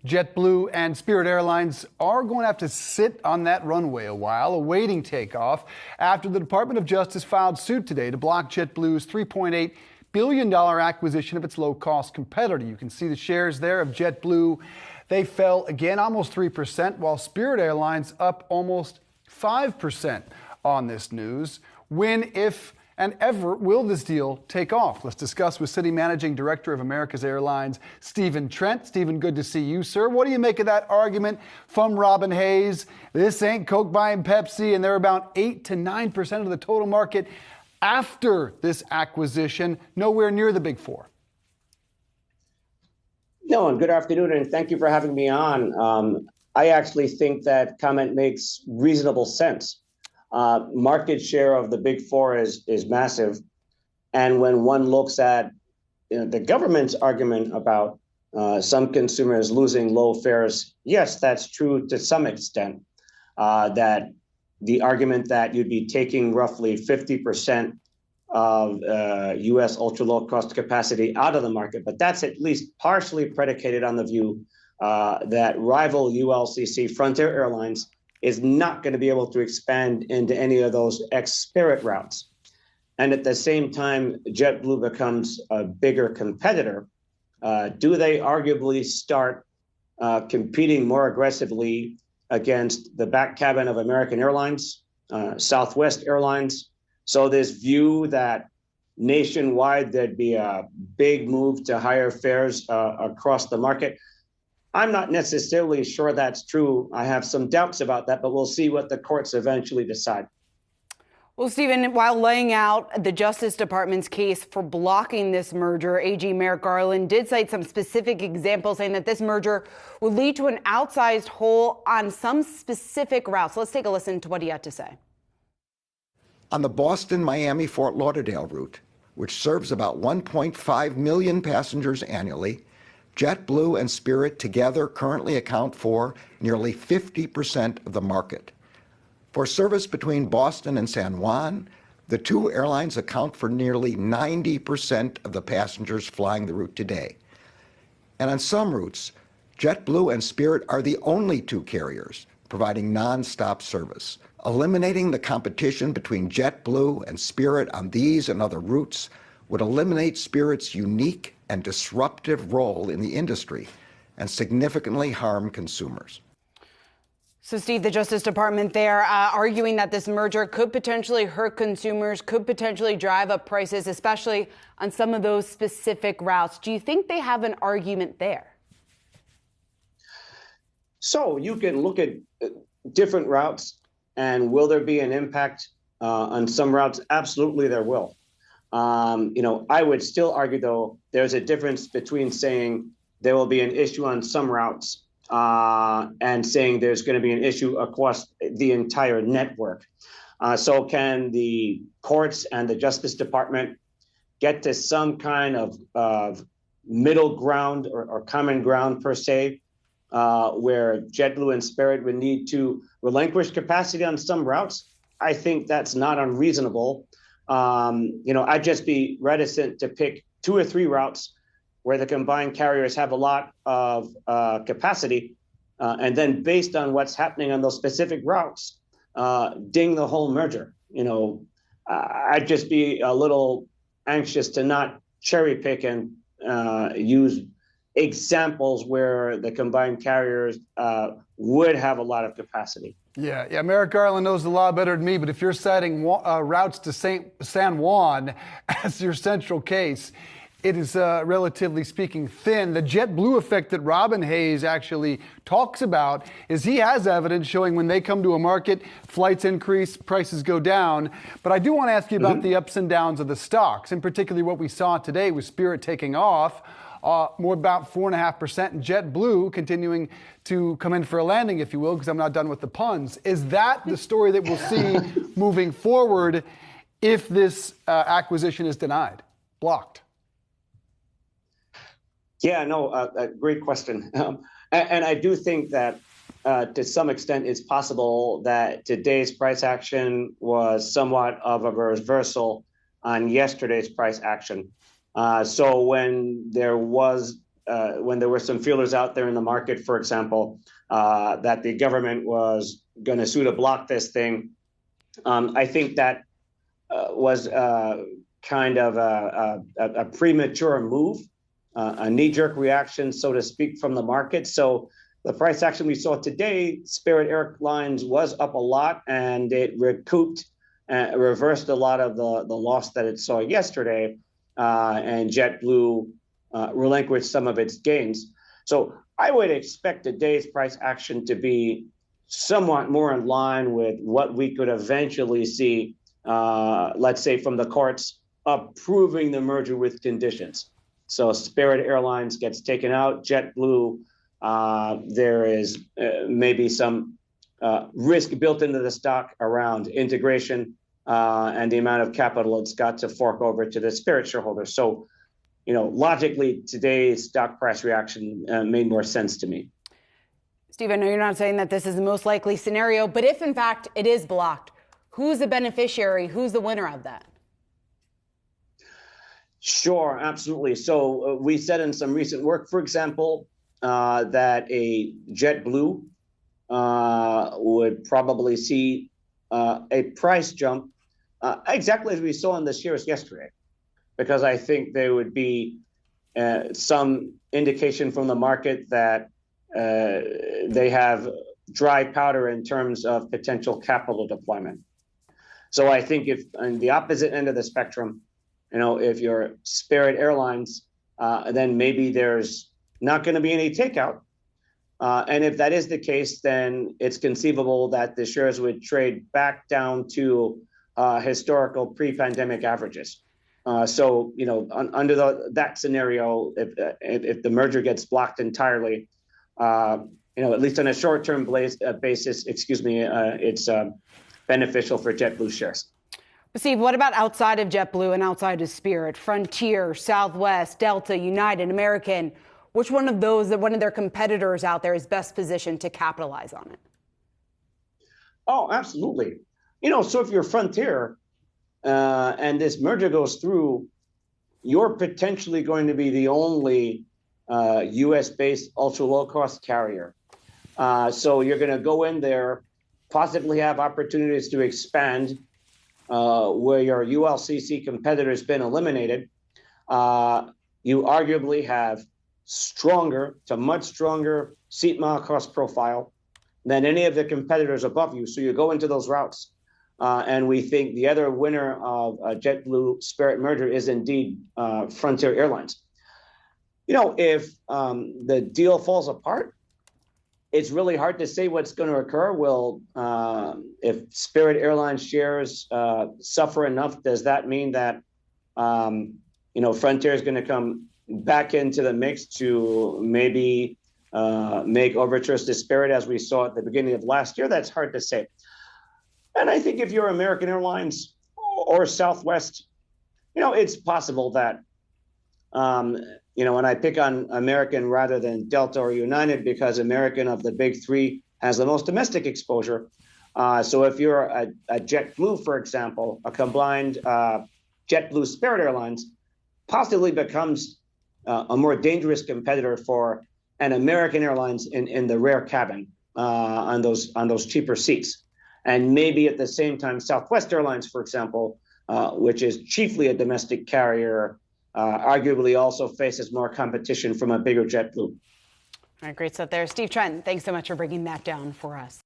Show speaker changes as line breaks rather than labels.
JetBlue and Spirit Airlines are going to have to sit on that runway a while, awaiting takeoff, after the Department of Justice filed suit today to block JetBlue's $3.8 billion acquisition of its low-cost competitor. You can see the shares there of JetBlue. They fell again almost 3%, while Spirit Airlines up almost 5% on this news. When, if, and ever will this deal take off? Let's discuss with Citi Managing Director of America's Airlines, Stephen Trent. Stephen, good to see you, sir. What do you make of that argument from Robin Hayes? This ain't Coke buying Pepsi, and they're about 8 to 9% of the total market after this acquisition, nowhere near the Big Four.
No, and good afternoon, and thank you for having me on. I actually think that comment makes reasonable sense. Market share of the Big Four is massive. And when one looks at the government's argument about some consumers losing low fares, yes, that's true to some extent. That the argument that you'd be taking roughly 50% of U.S. ultra-low-cost capacity out of the market, but that's at least partially predicated on the view that rival ULCC Frontier Airlines is not going to be able to expand into any of those ex-Spirit routes. And at the same time, JetBlue becomes a bigger competitor. Do they arguably start competing more aggressively against the back cabin of American Airlines, Southwest Airlines? So this view that nationwide there'd be a big move to higher fares across the market, I'm not necessarily sure that's true. I have some doubts about that, but we'll see what the courts eventually decide.
Well, Stephen, while laying out the Justice Department's case for blocking this merger, AG Merrick Garland did cite some specific examples, saying that this merger would lead to an outsized hole on some specific routes. Let's take a listen to what he had to say.
On the Boston, Miami, Fort Lauderdale route, which serves about 1.5 million passengers annually, JetBlue and Spirit together currently account for nearly 50% of the market. For service between Boston and San Juan, the two airlines account for nearly 90% of the passengers flying the route today. And on some routes, JetBlue and Spirit are the only two carriers providing nonstop service. Eliminating the competition between JetBlue and Spirit on these and other routes would eliminate Spirit's unique and disruptive role in the industry and significantly harm consumers.
So, Steve, the Justice Department there arguing that this merger could potentially hurt consumers, could potentially drive up prices, especially on some of those specific routes. Do you think they have an argument there?
So you can look at different routes, and will there be an impact on some routes? Absolutely, there will. I would still argue, though, there's a difference between saying there will be an issue on some routes and saying there's going to be an issue across the entire network. So can the courts and the Justice Department get to some kind of middle ground or common ground, per se, where JetBlue and Spirit would need to relinquish capacity on some routes? I think that's not unreasonable. I'd just be reticent to pick 2 or 3 routes where the combined carriers have a lot of capacity, and then based on what's happening on those specific routes, ding the whole merger. I'd just be a little anxious to not cherry pick and use examples where the combined carriers would have a lot of capacity.
Yeah, Merrick Garland knows the law better than me, but if you're citing routes to San Juan as your central case, it is, relatively speaking, thin. The JetBlue effect that Robin Hayes actually talks about is he has evidence showing when they come to a market, flights increase, prices go down. But I do want to ask you about the ups and downs of the stocks, and particularly what we saw today with Spirit taking off. More about 4.5%, and JetBlue continuing to come in for a landing, if you will, because I'm not done with the puns. Is that the story that we'll see moving forward if this acquisition is denied, blocked?
Yeah, no, a great question. And I do think that to some extent it's possible that today's price action was somewhat of a reversal on yesterday's price action. So when there was when there were some feelers out there in the market, for example, that the government was going to sue to block this thing. I think that was kind of a premature move, a knee-jerk reaction, so to speak, from the market. So the price action we saw today, Spirit Airlines was up a lot, and it recouped, reversed a lot of the loss that it saw yesterday, and JetBlue relinquished some of its gains. So I would expect today's price action to be somewhat more in line with what we could eventually see, let's say, from the courts approving the merger with conditions. So Spirit Airlines gets taken out, JetBlue, there is maybe some risk built into the stock around integration and the amount of capital it's got to fork over to the Spirit shareholders. So, logically, today's stock price reaction made more sense to me.
Steve, I know you're not saying that this is the most likely scenario, but if in fact it is blocked, who's the beneficiary? Who's the winner of that?
Sure, absolutely. So we said in some recent work, for example, that a JetBlue would probably see a price jump exactly as we saw in the shares yesterday, because I think there would be some indication from the market that they have dry powder in terms of potential capital deployment. So I think if on the opposite end of the spectrum, if you're Spirit Airlines, then maybe there's not going to be any takeout. And if that is the case, then it's conceivable that the shares would trade back down to historical pre-pandemic averages. So, under that scenario, if the merger gets blocked entirely, at least on a short-term basis, it's beneficial for JetBlue shares.
Steve, what about outside of JetBlue and outside of Spirit? Frontier, Southwest, Delta, United, American. Which one of their competitors out there is best positioned to capitalize on it?
Oh, absolutely. So if you're Frontier and this merger goes through, you're potentially going to be the only U.S.-based ultra-low-cost carrier. So you're going to go in there, possibly have opportunities to expand where your ULCC competitor has been eliminated. You arguably have much stronger seat mile cost profile than any of the competitors above you. So you go into those routes. And we think the other winner of a JetBlue-Spirit merger is indeed Frontier Airlines. If the deal falls apart, it's really hard to say what's going to occur. If Spirit Airlines shares suffer enough, does that mean that Frontier is going to come back into the mix to maybe make overtures to Spirit as we saw at the beginning of last year? That's hard to say. And I think if you're American Airlines or Southwest, it's possible that, and I pick on American rather than Delta or United because American of the big three has the most domestic exposure. So if you're a JetBlue, for example, a combined JetBlue-Spirit Airlines possibly becomes a more dangerous competitor for an American Airlines in the rear cabin on those cheaper seats. And maybe at the same time, Southwest Airlines, for example, which is chiefly a domestic carrier, arguably also faces more competition from a bigger JetBlue.
All right, great stuff there. Steve, Trent, thanks so much for breaking that down for us.